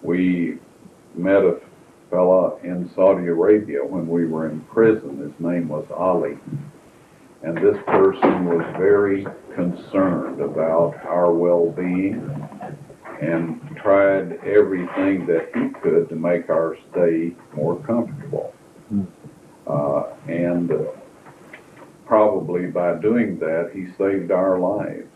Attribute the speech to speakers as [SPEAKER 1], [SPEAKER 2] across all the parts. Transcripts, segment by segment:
[SPEAKER 1] We met a fella in Saudi Arabia when we were in prison. His name was Ali. And this person was very concerned about our well-being and tried everything that he could to make our stay more comfortable. And probably by doing that, he saved our lives.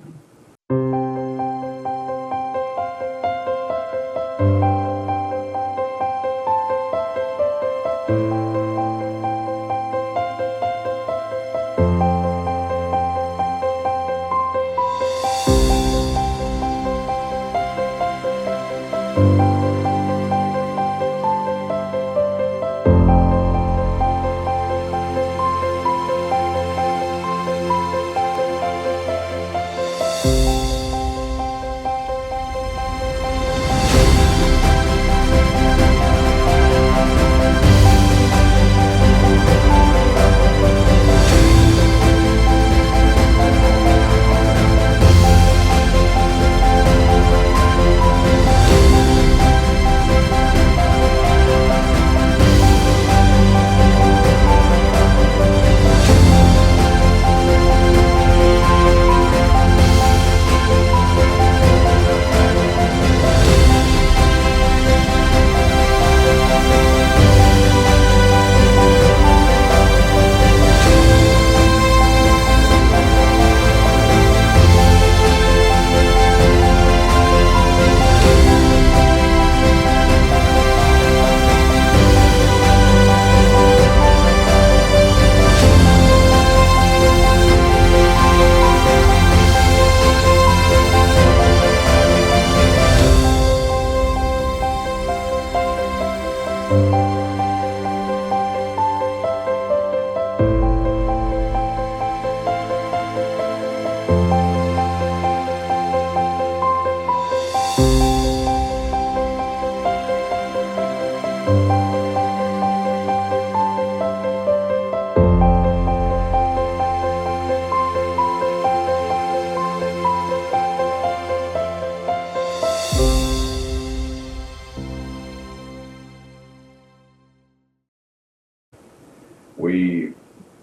[SPEAKER 1] We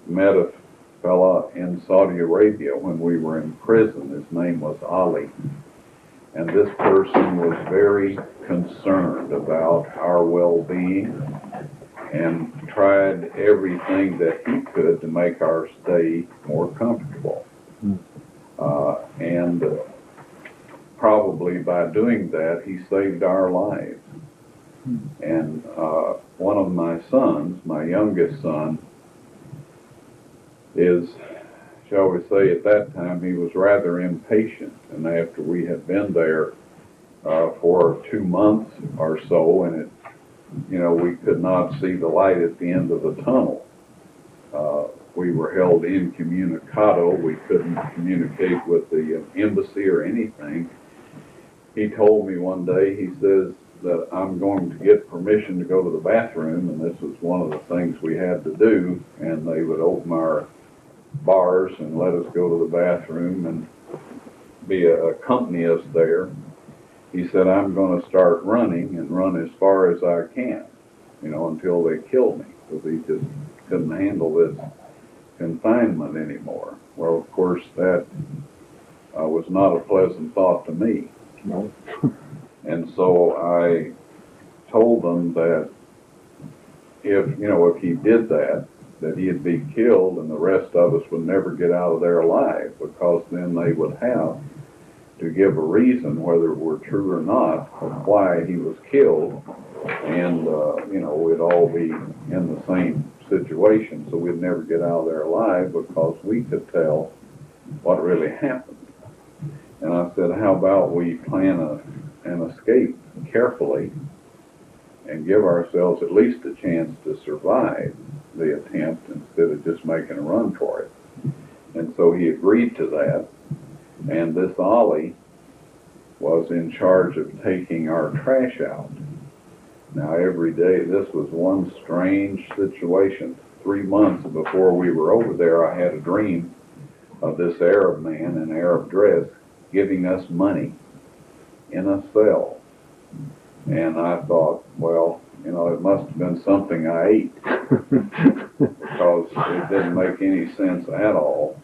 [SPEAKER 1] met a fella in Saudi Arabia when we were in prison. His name was Ali. And this person was very concerned about our well-being and tried everything that he could to make our stay more comfortable. And probably by doing that, he saved our lives. And one of my sons, my youngest son, is, shall we say, at that time he was rather impatient. And after we had been there for 2 months or so, and it, we could not see the light at the end of the tunnel. We were held incommunicado. We couldn't communicate with the embassy or anything. He told me one day, he says that I'm going to get permission to go to the bathroom, and this was one of the things we had to do, and they would open our bars and let us go to the bathroom and accompany us there. He said, I'm going to start running and run as far as I can, until they kill me, because he just couldn't handle this confinement anymore. Well, of course, that was not a pleasant thought to me.
[SPEAKER 2] No.
[SPEAKER 1] And so I told them that if he did that he'd be killed and the rest of us would never get out of there alive, because then they would have to give a reason, whether it were true or not, of why he was killed, and we'd all be in the same situation, so we'd never get out of there alive because we could tell what really happened. And I said, how about we plan an escape carefully and give ourselves at least a chance to survive the attempt instead of just making a run for it. And so he agreed to that, and this Ollie was in charge of taking our trash out. Now every day, this was one strange situation. 3 months before we were over there, I had a dream of this Arab man in Arab dress giving us money in a cell. And I thought, well, you know, it must have been something I ate because it didn't make any sense at all.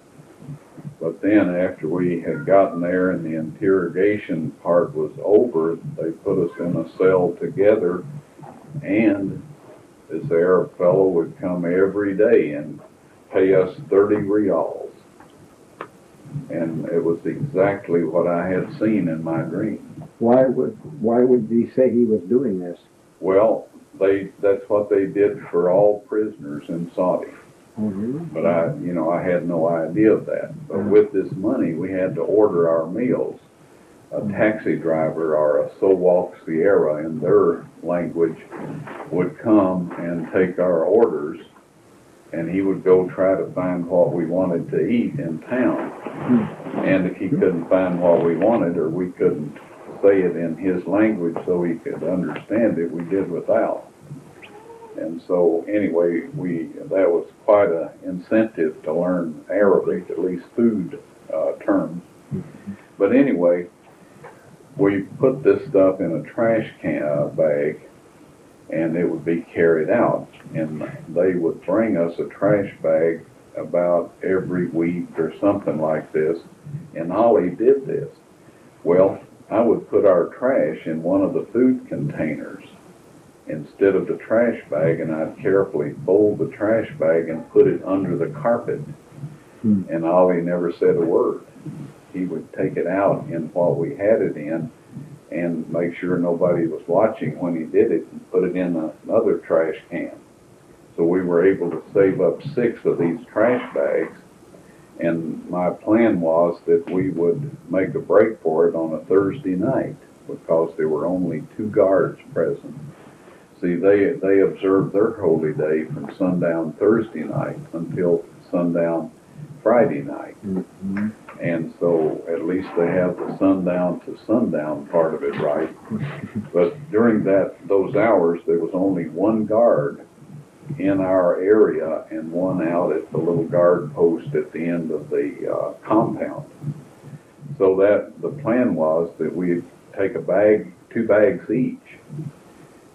[SPEAKER 1] But then after we had gotten there and the interrogation part was over, they put us in a cell together, and this Arab fellow would come every day and pay us 30 reals. And it was exactly what I had seen in my dream.
[SPEAKER 2] Why would he say he was doing this?
[SPEAKER 1] Well, that's what they did for all prisoners in Saudi.
[SPEAKER 2] Mm-hmm.
[SPEAKER 1] But I had no idea of that. But with this money, we had to order our meals. A taxi driver, or a Sowalk Sierra in their language, would come and take our orders, and he would go try to find what we wanted to eat in town. And if he couldn't find what we wanted, or we couldn't say it in his language so he could understand it, we did without. And so anyway, that was quite an incentive to learn Arabic, at least food terms. But anyway, we put this stuff in a trash can bag, and it would be carried out. And they would bring us a trash bag about every week or something like this. And Ollie did this. Well, I would put our trash in one of the food containers instead of the trash bag, and I'd carefully fold the trash bag and put it under the carpet. And Ollie never said a word. He would take it out in what we had it in and make sure nobody was watching when he did it, and put it in another trash can. So we were able to save up 6 of these trash bags, and my plan was that we would make a break for it on a Thursday night because there were only 2 guards present. See, they observed their holy day from sundown Thursday night until sundown Friday night.
[SPEAKER 2] Mm-hmm.
[SPEAKER 1] And so at least they have the sundown to sundown part of it right. But during those hours, there was only 1 guard in our area and 1 out at the little guard post at the end of the compound. So that the plan was that we'd take 2 bags each,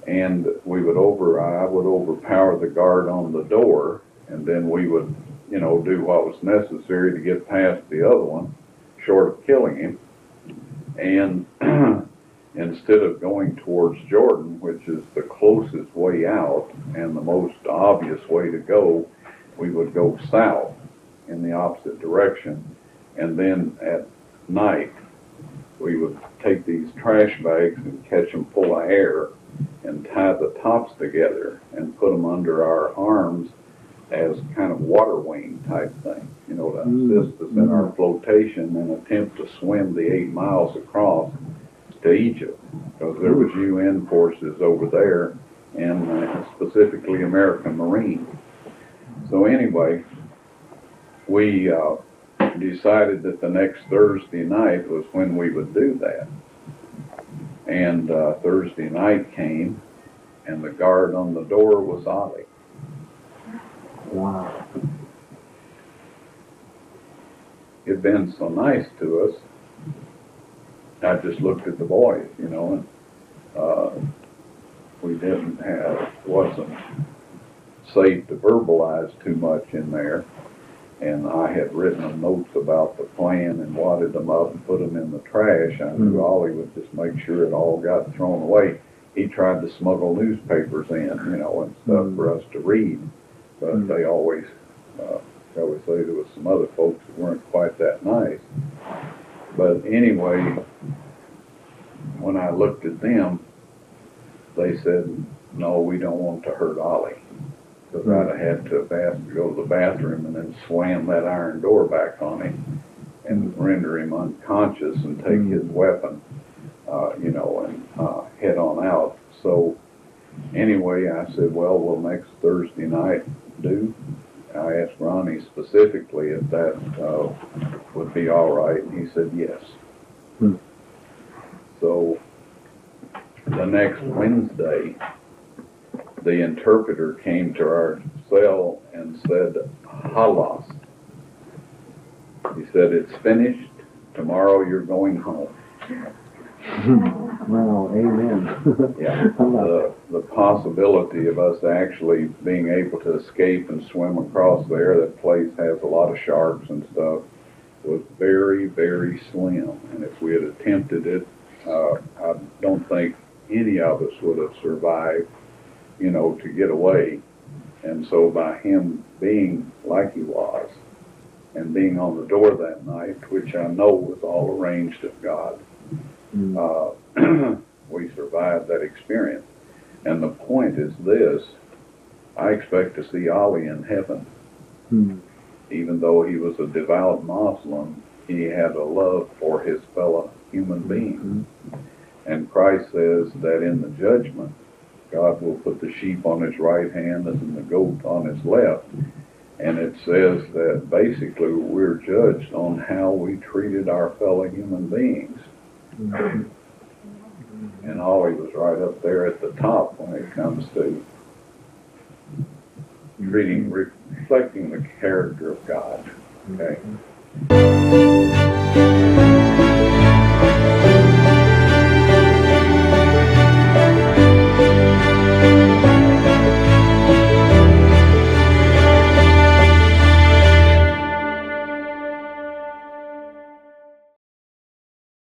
[SPEAKER 1] and I would overpower the guard on the door, and then we would, do what was necessary to get past the other one, short of killing him. And instead of going towards Jordan, which is the closest way out and the most obvious way to go, we would go south in the opposite direction. And then at night, we would take these trash bags and catch them full of air and tie the tops together and put them under our arms as kind of water wing type thing, to assist us in our flotation and attempt to swim the 8 miles across to Egypt, because there was UN forces over there, and specifically American Marine. So anyway, we decided that the next Thursday night was when we would do that. And Thursday night came, and the guard on the door was Ollie.
[SPEAKER 2] Wow.
[SPEAKER 1] It'd been so nice to us. I just looked at the boys, and wasn't safe to verbalize too much in there. And I had written them notes about the plan and wadded them up and put them in the trash. I knew Ollie would just make sure it all got thrown away. He tried to smuggle newspapers in, and stuff for us to read. But they always, shall we say, there was some other folks that weren't quite that nice. But anyway, when I looked at them, they said, no, we don't want to hurt Ollie. Because I'd have had to have asked to go to the bathroom and then slam that iron door back on him and render him unconscious and take his weapon, and head on out. So anyway, I said, well, will next Thursday night do? I asked Ronnie specifically if that would be all right, and he said yes. So the next Wednesday, the interpreter came to our cell and said, "Halas." He said, "It's finished. Tomorrow you're going home."
[SPEAKER 2] Wow, amen.
[SPEAKER 1] Yeah, the possibility of us actually being able to escape and swim across there, that place has a lot of sharks and stuff, was very, very slim. And if we had attempted it, I don't think any of us would have survived, to get away. And so by him being like he was, and being on the door that night, which I know was all arranged of God, we survived that experience. And the point is this: I expect to see Ali in heaven. Even though he was a devout Muslim, he had a love for his fellow human beings. And Christ says that in the judgment, God will put the sheep on his right hand and the goat on his left. And it says that basically we're judged on how we treated our fellow human beings. And Ali was right up there at the top when it comes to reflecting the character of God. Okay.